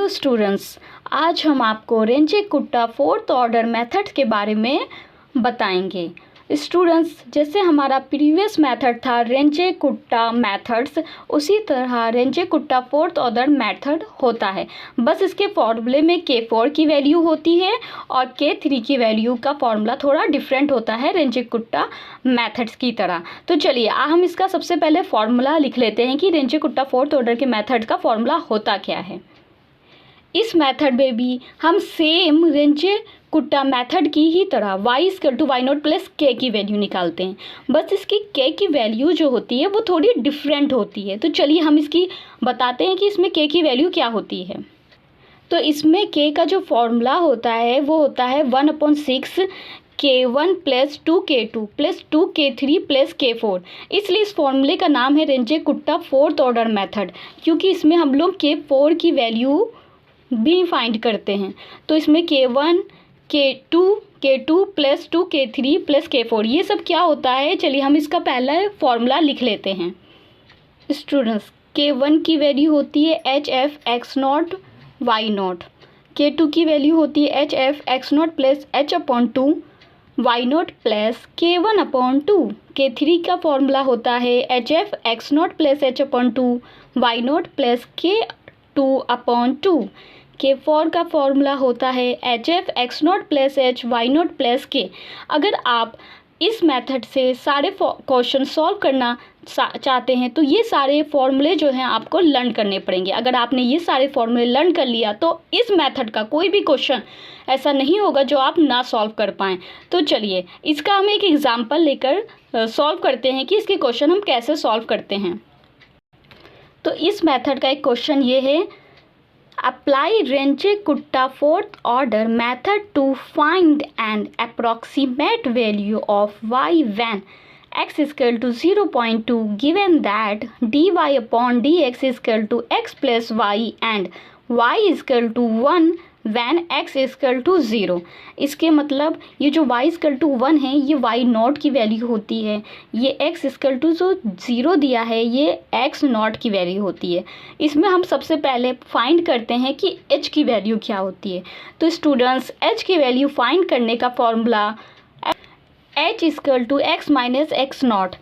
Hello students, आज हम आपको रेंजे-कुट्टा फोर्थ ऑर्डर मेथड के बारे में बताएंगे। स्टूडेंट्स, जैसे हमारा प्रीवियस मेथड था रेंजे-कुट्टा मेथड्स, उसी तरह रेंजे-कुट्टा फोर्थ ऑर्डर मेथड होता है। बस इसके फॉर्मूले में K4 की वैल्यू होती है और K3 की वैल्यू का फॉर्मूला थोड़ा डिफरेंट होता है रेंजे-कुट्टा मेथड्स की तरह। तो चलिए हम इसका सबसे पहले फॉर्मूला लिख लेते हैं कि रेंजे-कुट्टा फोर्थ ऑर्डर के मेथड का फॉर्मूला होता क्या है। इस मेथड में भी हम सेम रेंजे-कुट्टा मेथड की ही तरह y=y0 प्लस k की वैल्यू निकालते हैं। बस इसकी k की वैल्यू जो होती है वो थोड़ी डिफरेंट होती है। तो चलिए हम इसकी बताते हैं कि इसमें k की वैल्यू क्या होती है। तो इसमें k का जो फॉर्मूला होता है वो होता है 1/6 K1 plus 2K2 plus 2K3 plus K4। इसलिए इस फॉर्मूले का नाम है रेंजे-कुट्टा फोर्थ ऑर्डर मेथड, क्योंकि इसमें हम लोग K4 की वैल्यू भी फाइंड करते हैं। तो इसमें K1 K2 plus 2K3 plus K4 ये सब क्या होता है, चलिए हम इसका पहला फॉर्मूला लिख लेते हैं। स्टूडेंट्स, K1 की वैल्यू होती है HF(x0) y0, K2 की वैल्यू होती है HF(x0) plus h/2 y0 plus K1/2, K3 का फॉर्मूला होता है HF(x0) plus h/2 y0 plus K2/2, K4 का फॉर्मूला होता है HF(x0) plus h y0 plus K। अगर आप इस मेथड से सारे क्वेश्चन सॉल्व करना चाहते हैं तो ये सारे फॉर्मूले जो हैं आपको लर्न करने पड़ेंगे। अगर आपने ये सारे फॉर्मूले लर्न कर लिया तो इस मेथड का कोई भी क्वेश्चन ऐसा नहीं होगा जो आप ना सॉल्व कर पाएँ। तो चलिए इसका हम एक एग्जाम्पल लेकर सॉल्व करते हैं कि इसके क्वेश्चन हम कैसे सॉल्व करते हैं। तो इस मेथड का एक क्वेश्चन ये है, apply Runge Kutta fourth order method to find and approximate value of y when x equal to 0.2 given that dy/dx equal to x plus y and y equal to 1 when x equal to 0। इसके मतलब ये जो y equal to 1 है ये y0 की value होती है, ये x equal to जो 0 दिया है ये x0 की वैल्यू होती है। इसमें हम सबसे पहले फाइंड करते हैं कि h की वैल्यू क्या होती है। तो स्टूडेंट्स, h की वैल्यू फाइंड करने का formula h equal to x minus x0,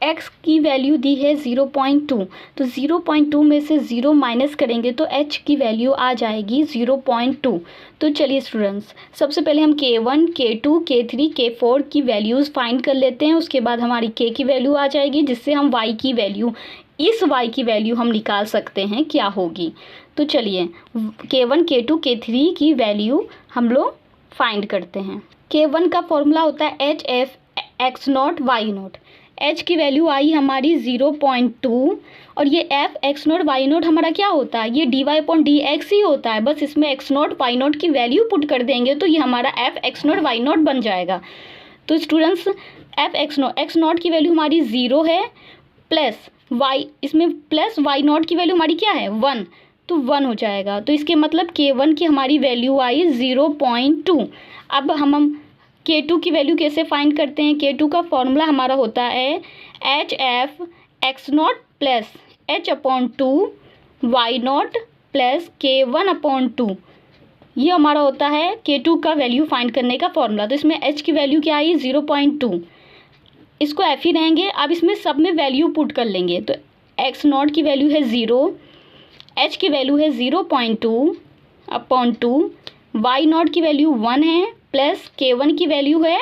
x की वैल्यू दी है 0.2, तो 0.2 में से 0 माइनस करेंगे तो h की वैल्यू आ जाएगी 0.2। तो चलिए स्टूडेंट्स, सबसे पहले हम K1 K2 K3 K4 की वैल्यूज़ फाइंड कर लेते हैं। उसके बाद हमारी k की वैल्यू आ जाएगी, जिससे हम y की वैल्यू, इस y की वैल्यू हम निकाल सकते हैं क्या होगी। तो चलिए K1 K2 K3 की वैल्यू हम लोग फाइंड करते हैं। K1 का फॉर्मूला होता है HF(x0) y0, h की वैल्यू आई हमारी 0.2 और ये f(x0) y0 हमारा क्या होता है, ये dy/dx ही होता है। बस इसमें x0 y0 की वैल्यू पुट कर देंगे तो ये हमारा f(x0) y0 बन जाएगा। तो स्टूडेंट्स, x0 की वैल्यू हमारी 0 है, प्लस y, इसमें प्लस y0 की वैल्यू हमारी क्या है 1, तो 1 हो जाएगा। तो इसके मतलब K1 की हमारी वैल्यू आई 0.2। अब हम K2 की वैल्यू कैसे फाइंड करते हैं। K2 का फॉर्मूला हमारा होता है HF(x0) plus h/2 y0 plus K1/2। ये हमारा होता है K2 का वैल्यू फाइंड करने का फॉर्मूला। तो इसमें h की वैल्यू क्या आई 0.2, इसको f ही रहेंगे। अब इसमें सब में वैल्यू पुट कर लेंगे तो x0 की वैल्यू है 0, h की वैल्यू है 0.2/2, y0 की वैल्यू 1 है, प्लस K1 की वैल्यू है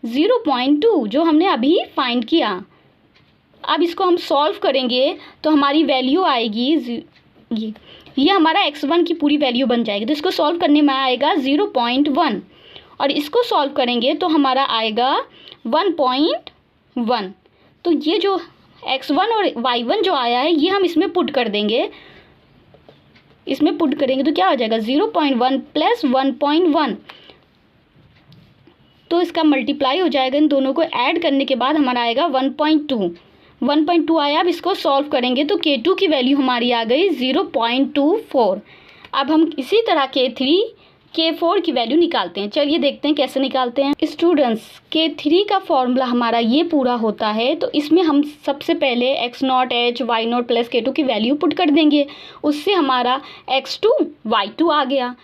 0.2 जो हमने अभी फाइंड किया। अब इसको हम सॉल्व करेंगे तो हमारी वैल्यू आएगी ये हमारा x1 की पूरी वैल्यू बन जाएगी। तो इसको सॉल्व करने में आएगा 0.1 और इसको सॉल्व करेंगे तो हमारा आएगा 1.1। तो ये जो x1 और y1 जो आया है ये हम इसमें पुट कर देंगे, इसमें पुट करेंगे तो क्या हो जाएगा 0.1 प्लस 1.1, तो इसका मल्टीप्लाई हो जाएगा। इन दोनों को ऐड करने के बाद हमारा आएगा 1.2 आया। अब इसको सॉल्व करेंगे तो K2 की वैल्यू हमारी आ गई 0.24। अब हम इसी तरह K3 K4 की वैल्यू निकालते हैं। चलिए देखते हैं कैसे निकालते हैं। स्टूडेंट्स, K3 का फॉर्मूला हमारा ये पूरा होता है, तो इसमें हम सबसे पहले x0 h y0 plus K2 की वैल्यू पुट कर देंगे। उससे हमारा x2 y2 आ गया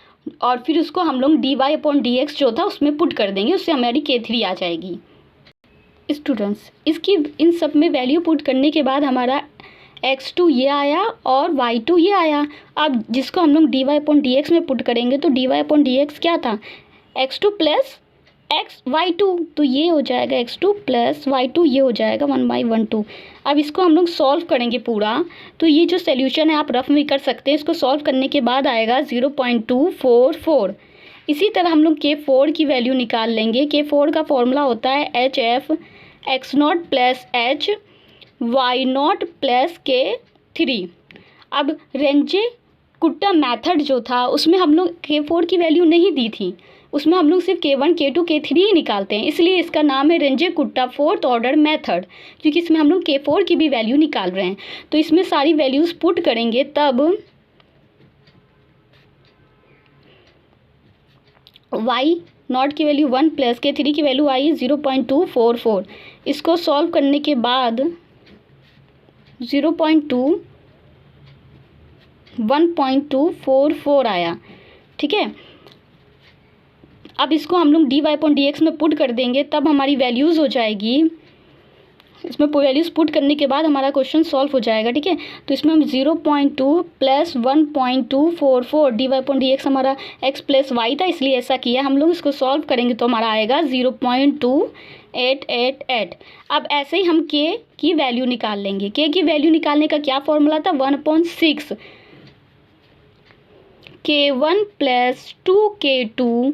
और फिर उसको हम लोग dy/dx जो था उसमें पुट कर देंगे, उससे हमारी K3 आ जाएगी। स्टूडेंट्स, इसकी इन सब में वैल्यू पुट करने के बाद हमारा x2 ये आया और y2 ये आया। अब जिसको हम लोग dy/dx में पुट करेंगे तो dy/dx क्या था, x2 प्लस y2, तो ये हो जाएगा x2 प्लस y2, ये हो जाएगा 1/12। अब इसको हम लोग सॉल्व करेंगे पूरा, तो ये जो सोल्यूशन है आप रफ में कर सकते हैं। इसको सॉल्व करने के बाद आएगा 0.244। इसी तरह हम लोग K4 की वैल्यू निकाल लेंगे। K4 का फॉर्मूला होता है HF x0 plus h y0 plus K3। अब रेंजे-कुट्टा मेथड जो था उसमें हम लोग K4 की वैल्यू नहीं दी थी, उसमें हम लोग सिर्फ K1 K2 K3 ही निकालते हैं, इसलिए इसका नाम है रेंजे-कुट्टा फोर्थ ऑर्डर मेथड, क्योंकि इसमें हम लोग K4 की भी वैल्यू निकाल रहे हैं। तो इसमें सारी वैल्यूज़ पुट करेंगे, तब y0 की वैल्यू 1 प्लस K3 की वैल्यू आई 0.244। इसको सॉल्व करने के बाद 1.244 आया, ठीक है। अब इसको हम लोग dy/dx में पुट कर देंगे, तब हमारी वैल्यूज़ हो जाएगी। इसमें वैल्यूज़ पुट करने के बाद हमारा क्वेश्चन सॉल्व हो जाएगा, ठीक है। तो इसमें हम 0.2 प्लस 1.244 dy/dx हमारा x प्लस y था, इसलिए ऐसा किया हम लोग। इसको सॉल्व करेंगे तो हमारा आएगा 0.2888। अब ऐसे ही हम k की वैल्यू निकाल लेंगे। k की वैल्यू निकालने का क्या फॉर्मूला था, 1/6 K1 plus 2K2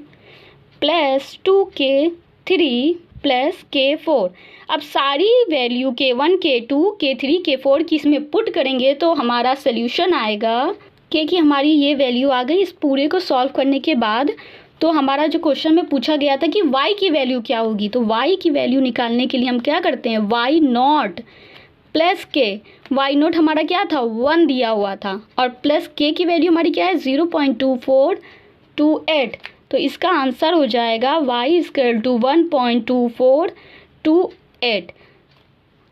plus 2K3 plus K4। अब सारी value K1 K2 K3 K4 की इसमें पुट करेंगे तो हमारा सोल्यूशन आएगा। K की हमारी ये वैल्यू आ गई। इस पूरे को सॉल्व करने के बाद तो हमारा जो क्वेश्चन में पूछा गया था कि y की वैल्यू क्या होगी, तो y की वैल्यू निकालने के लिए हम क्या करते हैं, y0 प्लस k। y0 हमारा क्या था, 1 दिया हुआ था, और प्लस k की वैल्यू हमारी क्या है, 0.2428। तो इसका आंसर हो जाएगा y = 1.2428।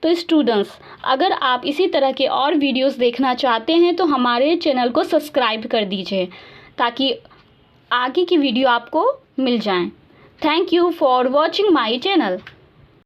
तो स्टूडेंट्स, अगर आप इसी तरह के और वीडियोस देखना चाहते हैं तो हमारे चैनल को सब्सक्राइब कर दीजिए, ताकि आगे की वीडियो आपको मिल जाएं। Thank you for watching my channel.